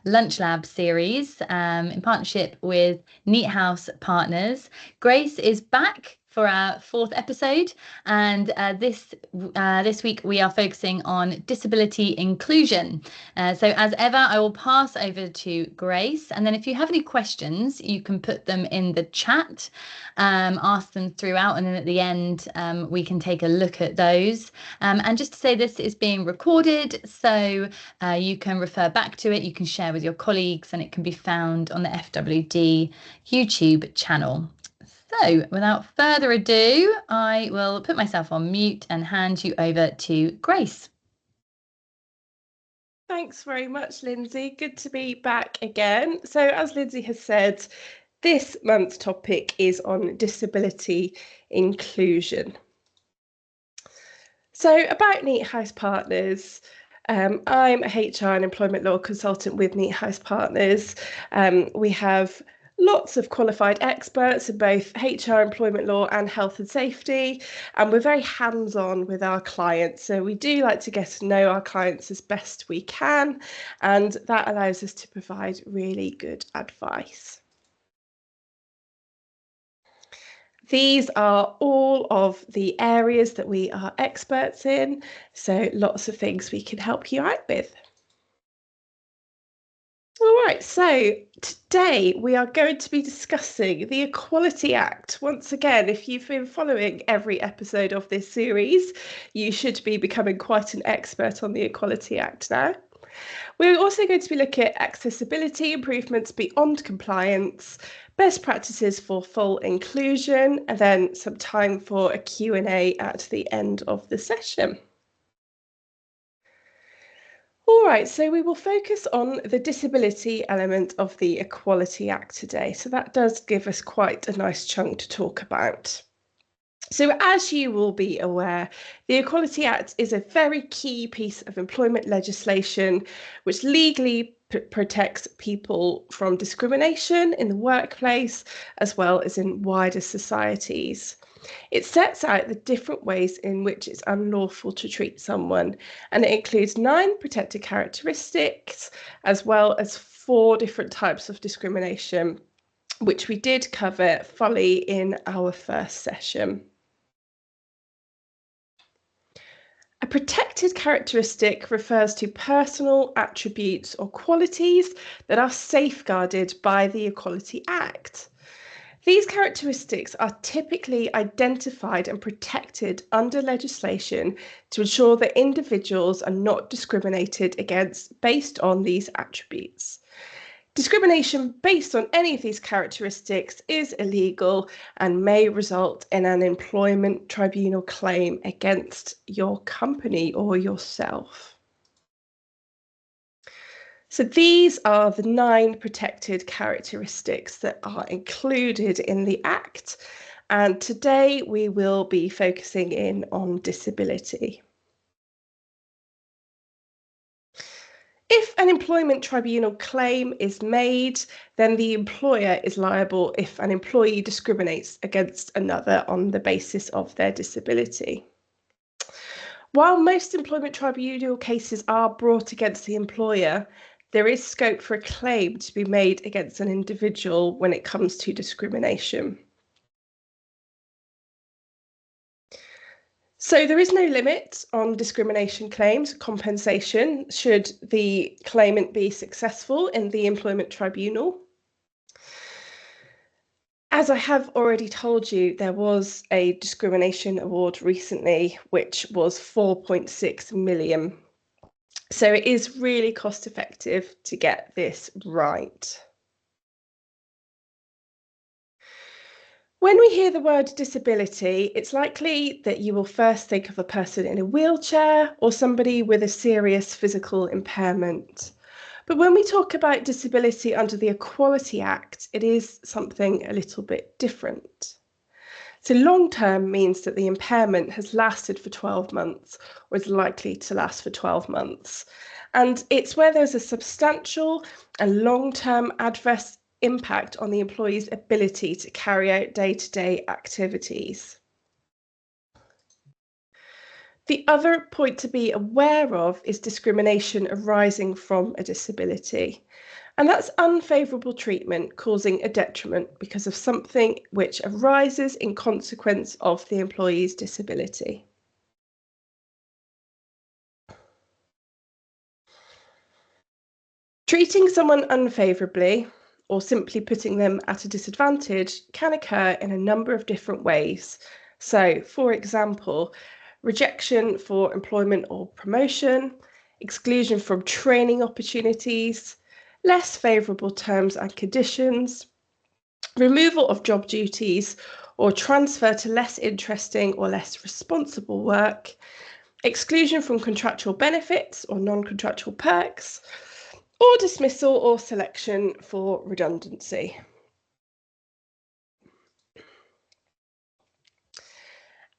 Lunch Lab series in partnership with Neathouse Partners. Grace is back for our fourth episode, and this week we are focusing on disability inclusion. So as ever, I will pass over to Grace, and then if you have any questions, you can put them in the chat, ask them throughout, and then at the end we can take a look at those. And just to say, this is being recorded, so you can refer back to it, you can share with your colleagues, and it can be found on the FWD YouTube channel. So without further ado, I will put myself on mute and hand you over to Grace. Thanks very much, Lindsay. Good to be back again. So as Lindsay has said, this month's topic is on disability inclusion. So about Neathouse Partners, I'm a HR and employment law consultant with Neathouse Partners. We have lots of qualified experts in both HR, employment law and health and safety, and we're very hands-on with our clients. So we do like to get to know our clients as best we can, and that allows us to provide really good advice. These are all of the areas that we are experts in, so lots of things we can help you out with. All right, so today we are going to be discussing the Equality Act. Once again, if you've been following every episode of this series, you should be becoming quite an expert on the Equality Act now. We're also going to be looking at accessibility improvements beyond compliance, best practices for full inclusion, and then some time for a Q&A at the end of the session. All right, so we will focus on the disability element of the Equality Act today. So that does give us quite a nice chunk to talk about. So as you will be aware, the Equality Act is a very key piece of employment legislation which legally protects people from discrimination in the workplace as well as in wider societies. It sets out the different ways in which it's unlawful to treat someone, and it includes 9 protected characteristics as well as 4 different types of discrimination, which we did cover fully in our first session. A protected characteristic refers to personal attributes or qualities that are safeguarded by the Equality Act. These characteristics are typically identified and protected under legislation to ensure that individuals are not discriminated against based on these attributes. Discrimination based on any of these characteristics is illegal and may result in an employment tribunal claim against your company or yourself. So these are the 9 protected characteristics that are included in the Act, and today we will be focusing in on disability. If an employment tribunal claim is made, then the employer is liable if an employee discriminates against another on the basis of their disability. While most employment tribunal cases are brought against the employer, there is scope for a claim to be made against an individual when it comes to discrimination. So there is no limit on discrimination claims, compensation, should the claimant be successful in the employment tribunal. As I have already told you, there was a discrimination award recently, which was 4.6 million. So it is really cost effective to get this right. When we hear the word disability, it's likely that you will first think of a person in a wheelchair or somebody with a serious physical impairment. But when we talk about disability under the Equality Act, it is something a little bit different. So long-term means that the impairment has lasted for 12 months or is likely to last for 12 months. And it's where there's a substantial and long-term adverse impact on the employee's ability to carry out day-to-day activities. The other point to be aware of is discrimination arising from a disability. And that's unfavourable treatment causing a detriment because of something which arises in consequence of the employee's disability. Treating someone unfavourably or simply putting them at a disadvantage can occur in a number of different ways. So, for example, rejection for employment or promotion, exclusion from training opportunities, less favourable terms and conditions, removal of job duties or transfer to less interesting or less responsible work, exclusion from contractual benefits or non-contractual perks, or dismissal or selection for redundancy.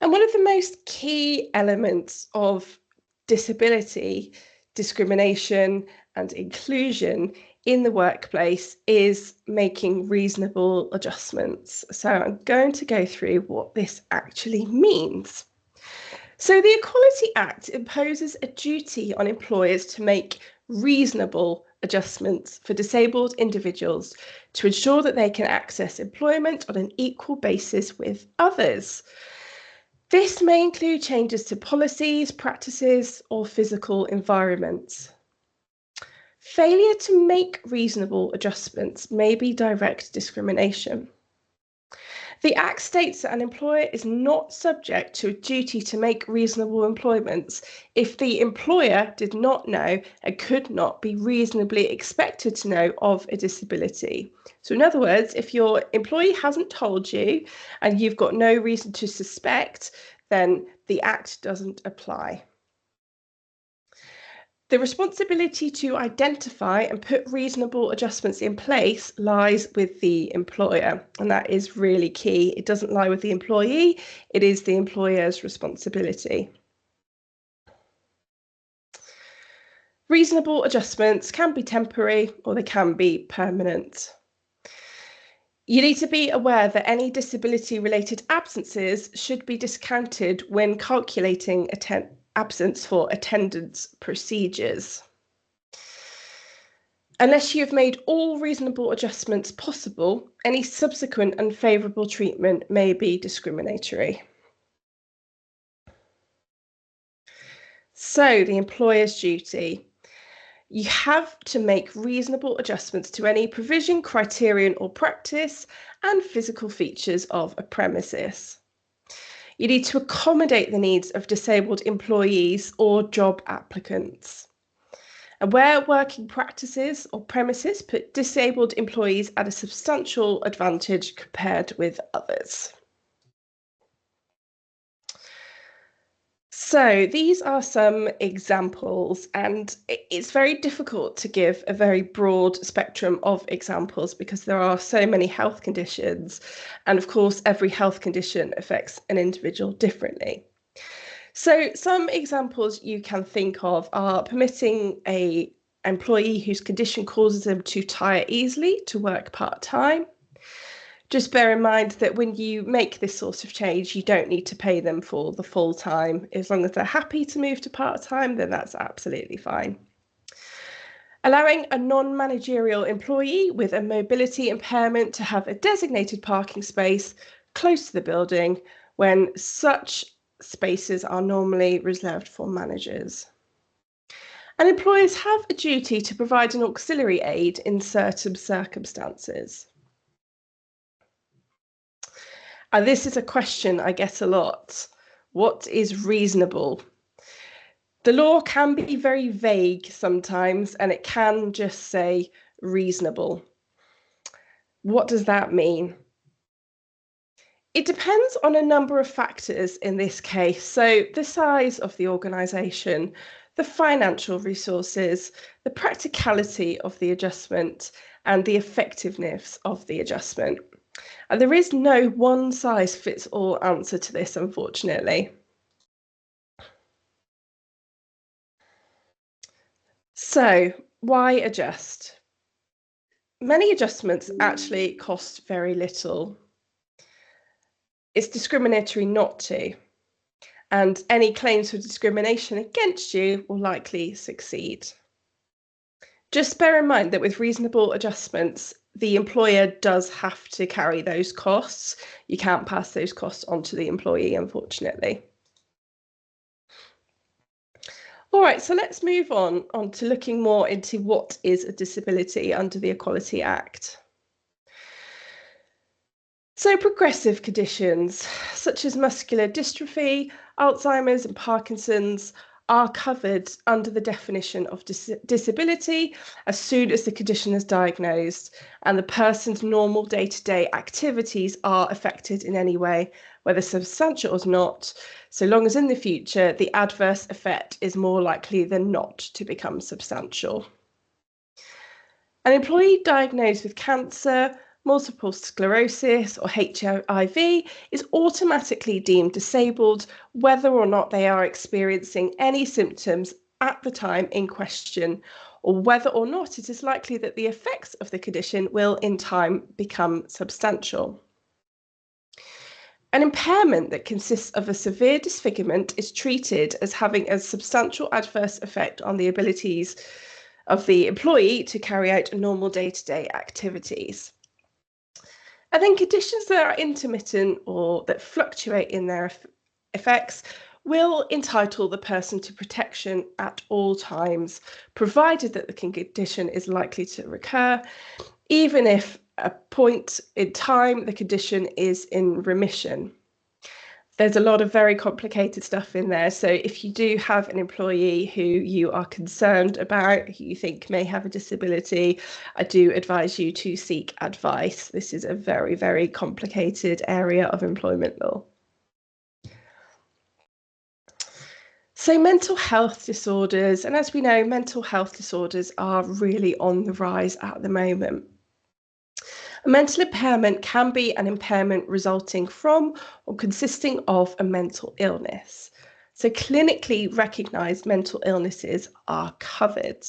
And one of the most key elements of disability, discrimination, and inclusion in the workplace is making reasonable adjustments. So I'm going to go through what this actually means. So the Equality Act imposes a duty on employers to make reasonable adjustments for disabled individuals to ensure that they can access employment on an equal basis with others. This may include changes to policies, practices, or physical environments. Failure to make reasonable adjustments may be direct discrimination. The Act states that an employer is not subject to a duty to make reasonable employments if the employer did not know and could not be reasonably expected to know of a disability. So in other words, if your employee hasn't told you and you've got no reason to suspect, then the Act doesn't apply. The responsibility to identify and put reasonable adjustments in place lies with the employer, and that is really key. It doesn't lie with the employee, it is the employer's responsibility. Reasonable adjustments can be temporary or they can be permanent. You need to be aware that any disability-related absences should be discounted when calculating absence for attendance procedures. Unless you have made all reasonable adjustments possible, any subsequent unfavourable treatment may be discriminatory. So, the employer's duty. You have to make reasonable adjustments to any provision, criterion or practice and physical features of a premises. You need to accommodate the needs of disabled employees or job applicants. And where working practices or premises put disabled employees at a substantial advantage compared with others. So these are some examples, and it's very difficult to give a very broad spectrum of examples because there are so many health conditions, and of course every health condition affects an individual differently. So some examples you can think of are permitting an employee whose condition causes them to tire easily to work part-time. Just bear in mind that when you make this sort of change, you don't need to pay them for the full time. As long as they're happy to move to part-time, then that's absolutely fine. Allowing a non-managerial employee with a mobility impairment to have a designated parking space close to the building when such spaces are normally reserved for managers. And employers have a duty to provide an auxiliary aid in certain circumstances. And this is a question I get a lot. What is reasonable? The law can be very vague sometimes, and it can just say reasonable. What does that mean? It depends on a number of factors in this case. So the size of the organisation, the financial resources, the practicality of the adjustment, and the effectiveness of the adjustment. And there is no one-size-fits-all answer to this, unfortunately. So, why adjust? Many adjustments actually cost very little. It's discriminatory not to. and any claims for discrimination against you will likely succeed. Just bear in mind that with reasonable adjustments, the employer does have to carry those costs. You can't pass those costs on to the employee, unfortunately. All right, so let's move on to looking more into what is a disability under the Equality Act. So progressive conditions such as muscular dystrophy, Alzheimer's and Parkinson's are covered under the definition of disability as soon as the condition is diagnosed and the person's normal day-to-day activities are affected in any way, whether substantial or not, so long as in the future the adverse effect is more likely than not to become substantial. An employee diagnosed with cancer, multiple sclerosis or HIV is automatically deemed disabled whether or not they are experiencing any symptoms at the time in question, or whether or not it is likely that the effects of the condition will in time become substantial. An impairment that consists of a severe disfigurement is treated as having a substantial adverse effect on the abilities of the employee to carry out normal day-to-day activities. And then conditions that are intermittent or that fluctuate in their effects will entitle the person to protection at all times, provided that the condition is likely to recur, even if at a point in time the condition is in remission. There's a lot of very complicated stuff in there. So if you do have an employee who you are concerned about, who you think may have a disability, I do advise you to seek advice. This is a very, very complicated area of employment law. So mental health disorders, and as we know, mental health disorders are really on the rise at the moment. A mental impairment can be an impairment resulting from or consisting of a mental illness. So clinically recognised mental illnesses are covered.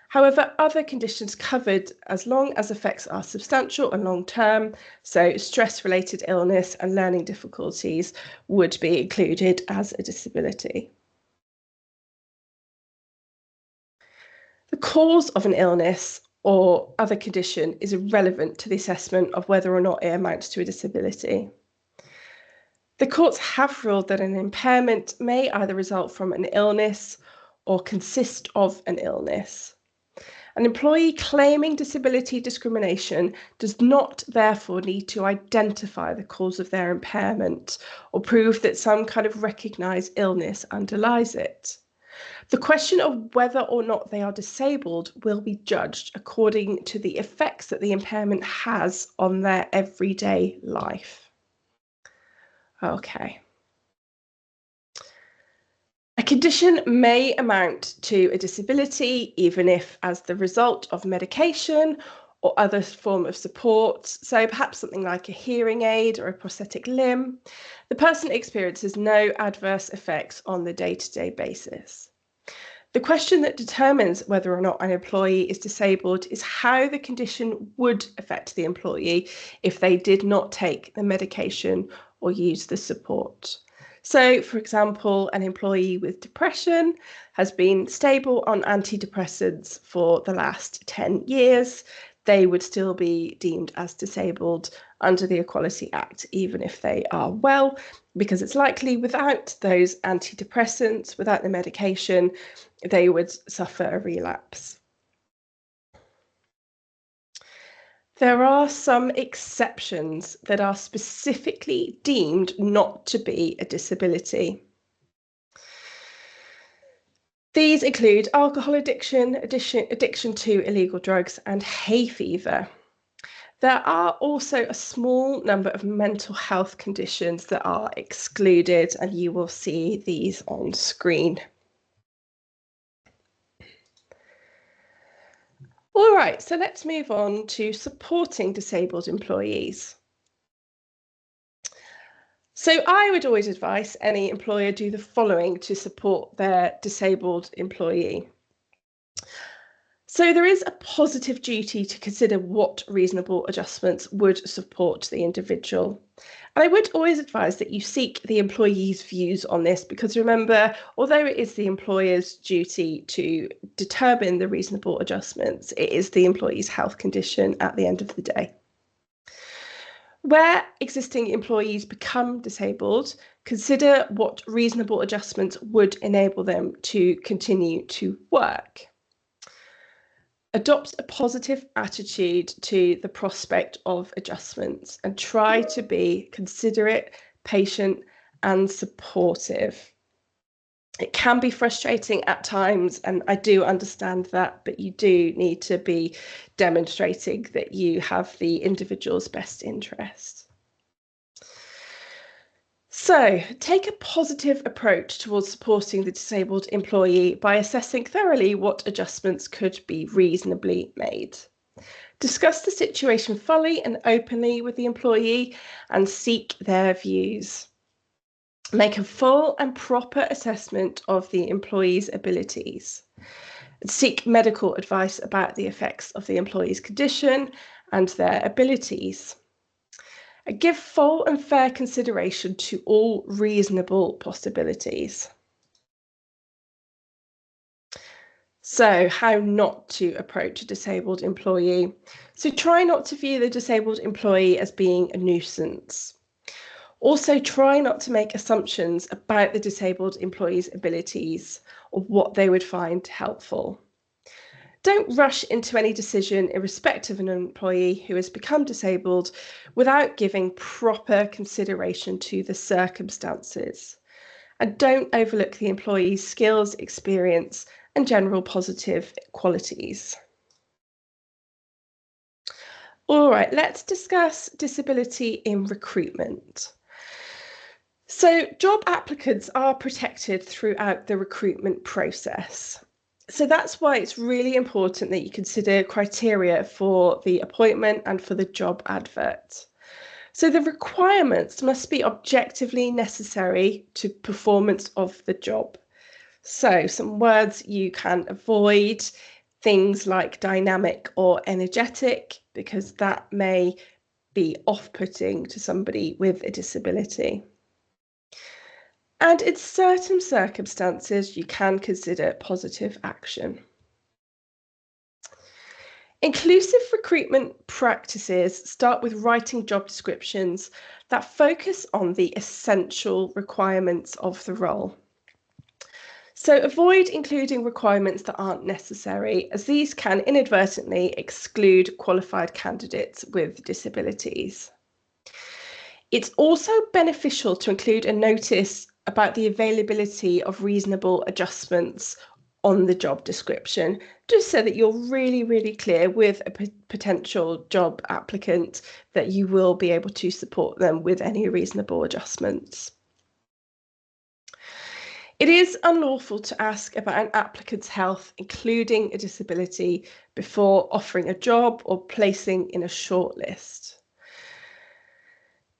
However, other conditions covered as long as effects are substantial and long-term, so stress-related illness and learning difficulties would be included as a disability. The cause of an illness or other condition is irrelevant to the assessment of whether or not it amounts to a disability. The courts have ruled that an impairment may either result from an illness or consist of an illness. An employee claiming disability discrimination does not therefore need to identify the cause of their impairment or prove that some kind of recognised illness underlies it. The question of whether or not they are disabled will be judged according to the effects that the impairment has on their everyday life. Okay. A condition may amount to a disability even if as the result of medication or other form of support, so perhaps something like a hearing aid or a prosthetic limb, the person experiences no adverse effects on the day-to-day basis. The question that determines whether or not an employee is disabled is how the condition would affect the employee if they did not take the medication or use the support. So, for example, an employee with depression has been stable on antidepressants for the last 10 years. They would still be deemed as disabled under the Equality Act, even if they are well, because it's likely without those antidepressants, without the medication, they would suffer a relapse. There are some exceptions that are specifically deemed not to be a disability. These include alcohol addiction, addiction to illegal drugs, and hay fever. There are also a small number of mental health conditions that are excluded, and you will see these on screen. All right, so let's move on to supporting disabled employees. So I would always advise any employer do the following to support their disabled employee. So there is a positive duty to consider what reasonable adjustments would support the individual. And I would always advise that you seek the employee's views on this, because remember, although it is the employer's duty to determine the reasonable adjustments, it is the employee's health condition at the end of the day. Where existing employees become disabled, consider what reasonable adjustments would enable them to continue to work. Adopt a positive attitude to the prospect of adjustments and try to be considerate, patient, and supportive. It can be frustrating at times, and I do understand that, but you do need to be demonstrating that you have the individual's best interest. So, take a positive approach towards supporting the disabled employee by assessing thoroughly what adjustments could be reasonably made. Discuss the situation fully and openly with the employee and seek their views. Make a full and proper assessment of the employee's abilities. Seek medical advice about the effects of the employee's condition and their abilities. Give full and fair consideration to all reasonable possibilities. So, how not to approach a disabled employee. So try not to view the disabled employee as being a nuisance. Also, try not to make assumptions about the disabled employee's abilities or what they would find helpful. Don't rush into any decision in respect of an employee who has become disabled without giving proper consideration to the circumstances. And don't overlook the employee's skills, experience, and general positive qualities. All right, let's discuss disability in recruitment. So, job applicants are protected throughout the recruitment process. So that's why it's really important that you consider criteria for the appointment and for the job advert. So the requirements must be objectively necessary to performance of the job. So some words you can avoid, things like dynamic or energetic, because that may be off-putting to somebody with a disability. And in certain circumstances, you can consider positive action. Inclusive recruitment practices start with writing job descriptions that focus on the essential requirements of the role. So avoid including requirements that aren't necessary, as these can inadvertently exclude qualified candidates with disabilities. It's also beneficial to include a notice about the availability of reasonable adjustments on the job description, just so that you're really clear with a potential job applicant that you will be able to support them with any reasonable adjustments. It is unlawful to ask about an applicant's health, including a disability, before offering a job or placing in a shortlist.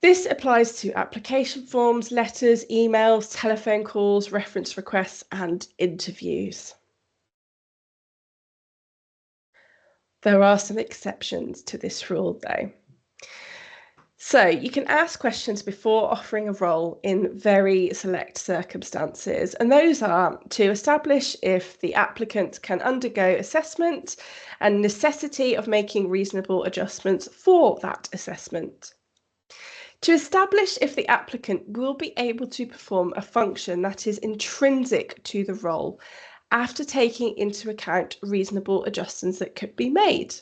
This applies to application forms, letters, emails, telephone calls, reference requests, and interviews. There are some exceptions to this rule, though. So you can ask questions before offering a role in very select circumstances, and those are to establish if the applicant can undergo assessment and necessity of making reasonable adjustments for that assessment. To establish if the applicant will be able to perform a function that is intrinsic to the role after taking into account reasonable adjustments that could be made.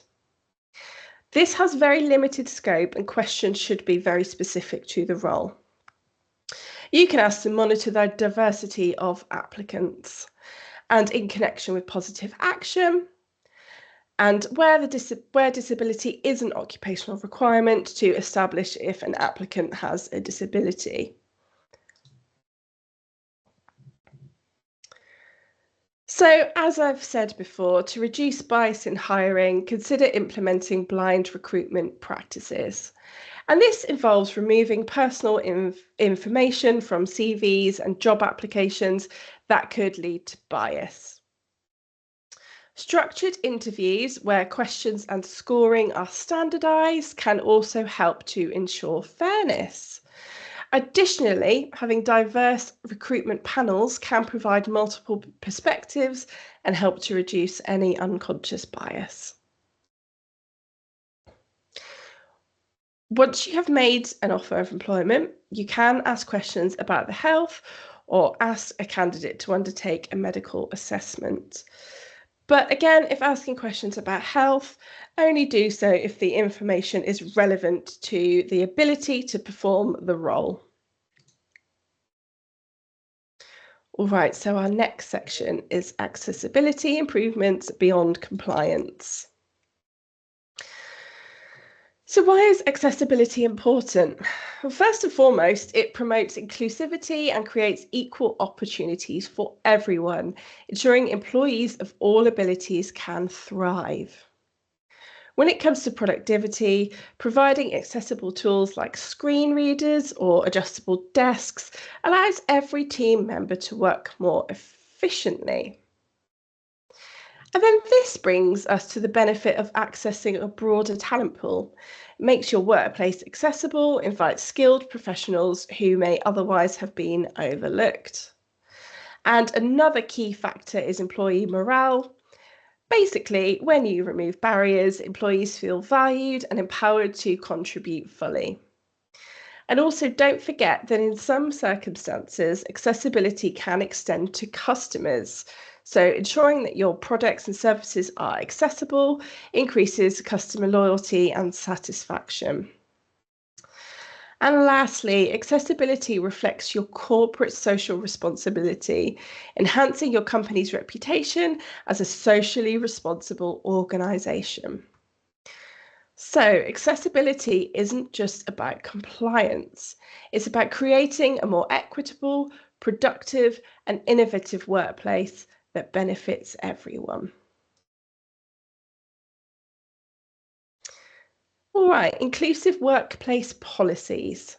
This has very limited scope, and questions should be very specific to the role. You can ask to monitor the diversity of applicants, and in connection with positive action, and where disability is an occupational requirement, to establish if an applicant has a disability. So, as I've said before, to reduce bias in hiring, consider implementing blind recruitment practices. And this involves removing personal information from CVs and job applications that could lead to bias. Structured interviews where questions and scoring are standardised can also help to ensure fairness. Additionally, having diverse recruitment panels can provide multiple perspectives and help to reduce any unconscious bias. Once you have made an offer of employment, you can ask questions about the health or ask a candidate to undertake a medical assessment. But again, if asking questions about health, only do so if the information is relevant to the ability to perform the role. All right, so our next section is accessibility improvements beyond compliance. So why is accessibility important? Well, first and foremost, it promotes inclusivity and creates equal opportunities for everyone, ensuring employees of all abilities can thrive. When it comes to productivity, providing accessible tools like screen readers or adjustable desks allows every team member to work more efficiently. And then this brings us to the benefit of accessing a broader talent pool. It makes your workplace accessible, invites skilled professionals who may otherwise have been overlooked. And another key factor is employee morale. Basically, when you remove barriers, employees feel valued and empowered to contribute fully. And also don't forget that in some circumstances, accessibility can extend to customers. So ensuring that your products and services are accessible increases customer loyalty and satisfaction. And lastly, accessibility reflects your corporate social responsibility, enhancing your company's reputation as a socially responsible organisation. So, accessibility isn't just about compliance, it's about creating a more equitable, productive, and innovative workplace that benefits everyone. All right, inclusive workplace policies.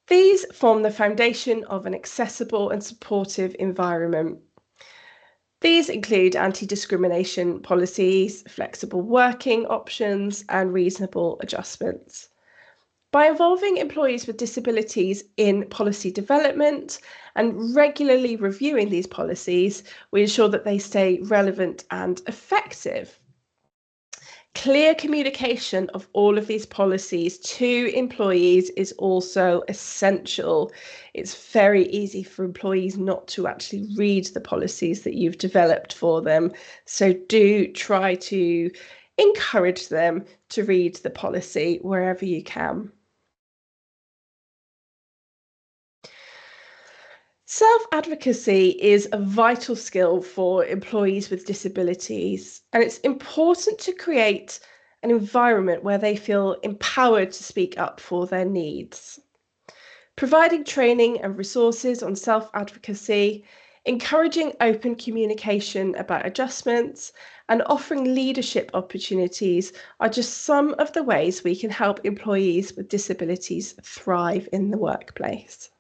These form the foundation of an accessible and supportive environment. These include anti-discrimination policies, flexible working options, and reasonable adjustments. By involving employees with disabilities in policy development and regularly reviewing these policies, we ensure that they stay relevant and effective. Clear communication of all of these policies to employees is also essential. It's very easy for employees not to actually read the policies that you've developed for them. So do try to encourage them to read the policy wherever you can. Self-advocacy is a vital skill for employees with disabilities, and it's important to create an environment where they feel empowered to speak up for their needs. Providing training and resources on self-advocacy, encouraging open communication about adjustments, and offering leadership opportunities are just some of the ways we can help employees with disabilities thrive in the workplace.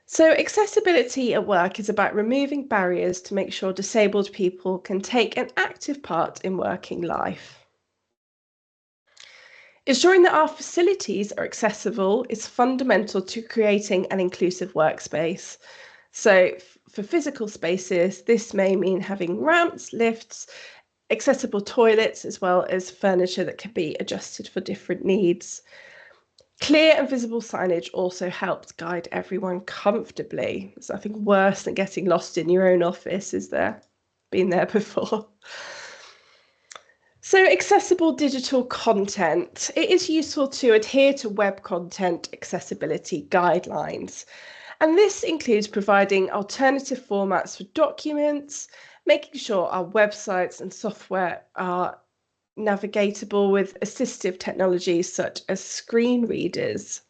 So accessibility at work is about removing barriers to make sure disabled people can take an active part in working life. Ensuring that our facilities are accessible is fundamental to creating an inclusive workspace. So for physical spaces, this may mean having ramps, lifts, accessible toilets, as well as furniture that can be adjusted for different needs. Clear and visible signage also helps guide everyone comfortably. There's nothing worse than getting lost in your own office, is there? Been there before. So accessible digital content. It is useful to adhere to web content accessibility guidelines. And this includes providing alternative formats for documents, making sure our websites and software are navigatable with assistive technologies such as screen readers.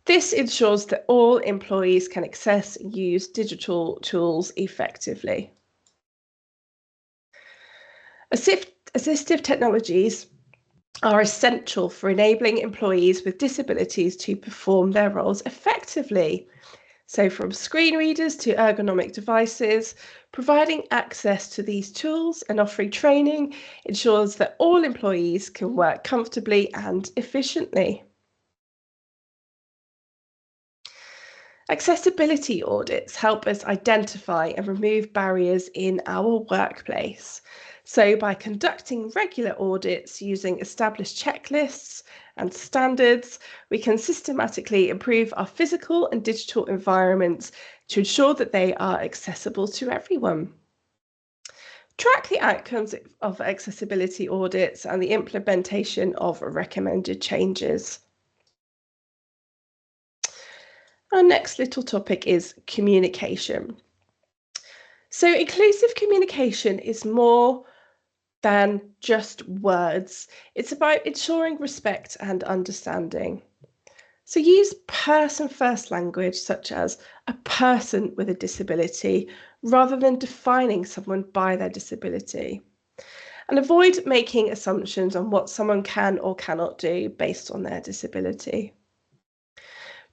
This ensures that all employees can access and use digital tools effectively. Assistive technologies are essential for enabling employees with disabilities to perform their roles effectively. So from screen readers to ergonomic devices, providing access to these tools and offering training ensures that all employees can work comfortably and efficiently. Accessibility audits help us identify and remove barriers in our workplace. So by conducting regular audits using established checklists and standards, we can systematically improve our physical and digital environments to ensure that they are accessible to everyone. Track the outcomes of accessibility audits and the implementation of recommended changes. Our next little topic is communication. So inclusive communication is more than just words. It's about ensuring respect and understanding. So use person-first language such as a person with a disability rather than defining someone by their disability. And avoid making assumptions on what someone can or cannot do based on their disability.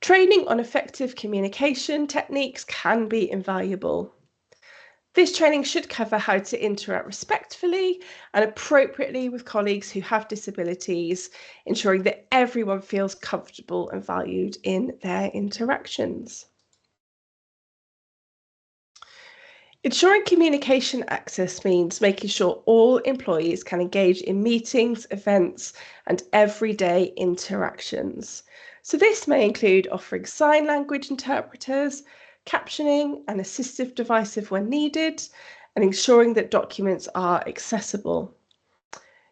Training on effective communication techniques can be invaluable. This training should cover how to interact respectfully and appropriately with colleagues who have disabilities, ensuring that everyone feels comfortable and valued in their interactions. Ensuring communication access means making sure all employees can engage in meetings, events, and everyday interactions. So this may include offering sign language interpreters, captioning and assistive devices when needed, and ensuring that documents are accessible.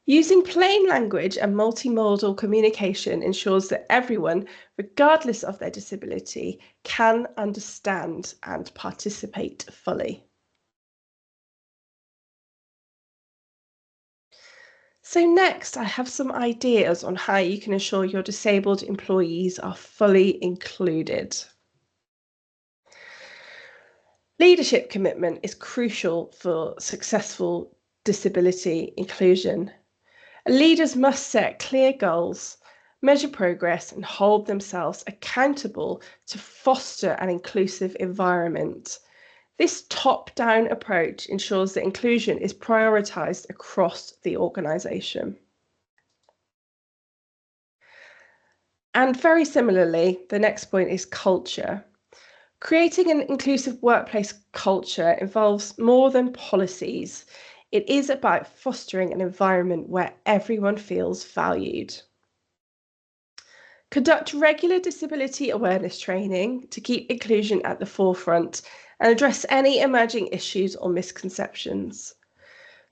Using plain language and multimodal communication ensures that everyone, regardless of their disability, can understand and participate fully. So next, I have some ideas on how you can ensure your disabled employees are fully included. Leadership commitment is crucial for successful disability inclusion. Leaders must set clear goals, measure progress, and hold themselves accountable to foster an inclusive environment. This top-down approach ensures that inclusion is prioritised across the organisation. And very similarly, the next point is culture. Creating an inclusive workplace culture involves more than policies. It is about fostering an environment where everyone feels valued. Conduct regular disability awareness training to keep inclusion at the forefront and address any emerging issues or misconceptions.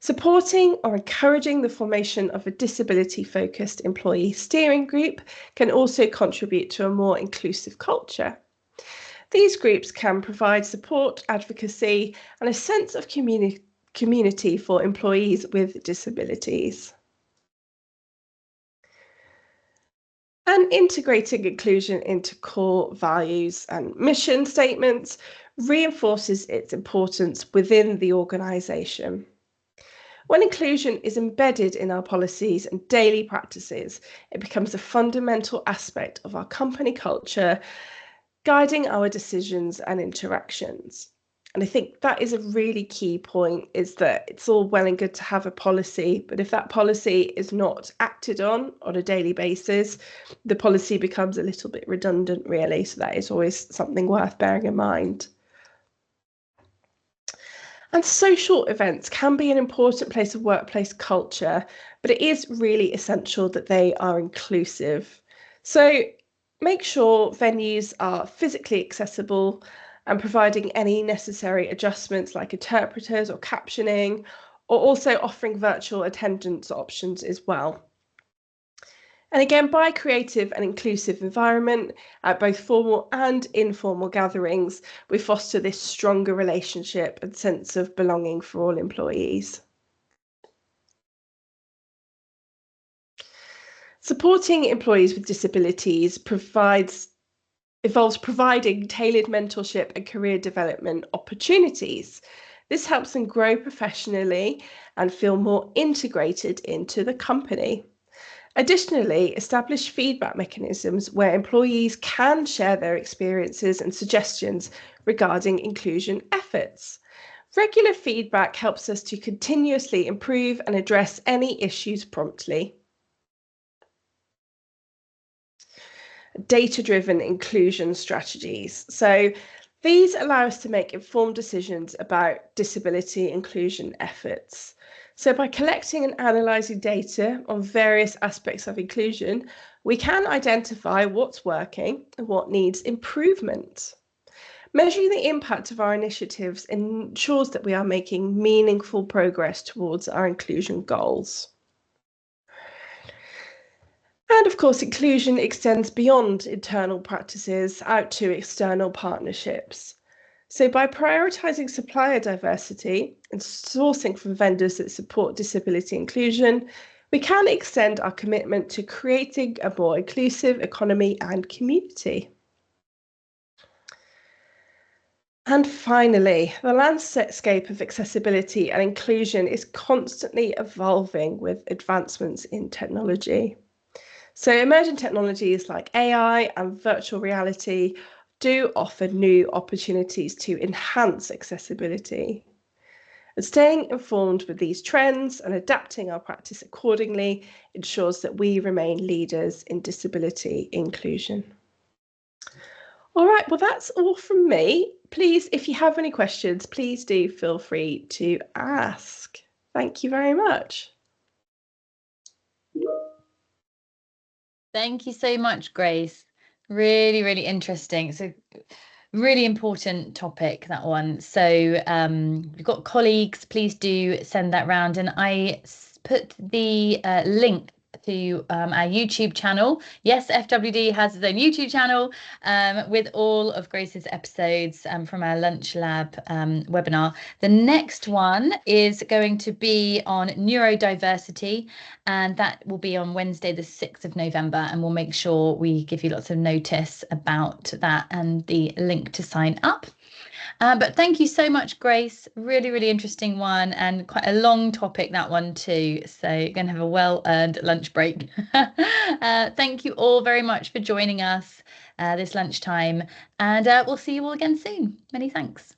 Supporting or encouraging the formation of a disability-focused employee steering group can also contribute to a more inclusive culture. These groups can provide support, advocacy, and a sense of community for employees with disabilities. And integrating inclusion into core values and mission statements reinforces its importance within the organisation. When inclusion is embedded in our policies and daily practices, it becomes a fundamental aspect of our company culture, guiding our decisions and interactions. And I think that is a really key point, is that it's all well and good to have a policy, but if that policy is not acted on a daily basis, the policy becomes a little bit redundant, really. So that is always something worth bearing in mind. And social events can be an important place of workplace culture, but it is really essential that they are inclusive. So make sure venues are physically accessible and providing any necessary adjustments like interpreters or captioning, or also offering virtual attendance options as well. And again, by creative and inclusive environment at both formal and informal gatherings, we foster this stronger relationship and sense of belonging for all employees. Supporting employees with disabilities involves providing tailored mentorship and career development opportunities. This helps them grow professionally and feel more integrated into the company. Additionally, establish feedback mechanisms where employees can share their experiences and suggestions regarding inclusion efforts. Regular feedback helps us to continuously improve and address any issues promptly. Data-driven inclusion strategies. So these allow us to make informed decisions about disability inclusion efforts. So by collecting and analysing data on various aspects of inclusion, we can identify what's working and what needs improvement. Measuring the impact of our initiatives ensures that we are making meaningful progress towards our inclusion goals. And of course, inclusion extends beyond internal practices out to external partnerships. So by prioritising supplier diversity and sourcing from vendors that support disability inclusion, we can extend our commitment to creating a more inclusive economy and community. And finally, the landscape of accessibility and inclusion is constantly evolving with advancements in technology. So emerging technologies like AI and virtual reality do offer new opportunities to enhance accessibility. And staying informed with these trends and adapting our practice accordingly ensures that we remain leaders in disability inclusion. All right, well, that's all from me. Please, if you have any questions, please do feel free to ask. Thank you very much. Thank you so much, Grace. Really, really interesting. It's a really important topic, that one. So you've got colleagues, please do send that round. And I put the link to our YouTube channel. Yes, FWD has its own YouTube channel with all of Grace's episodes from our Lunch Lab webinar. The next one is going to be on neurodiversity, and that will be on Wednesday, the 6th of November. And we'll make sure we give you lots of notice about that and the link to sign up. But thank you so much, Grace. Really, really interesting one, and quite a long topic, that one too. So you're going to have a well-earned lunch break. Thank you all very much for joining us this lunchtime, and we'll see you all again soon. Many thanks.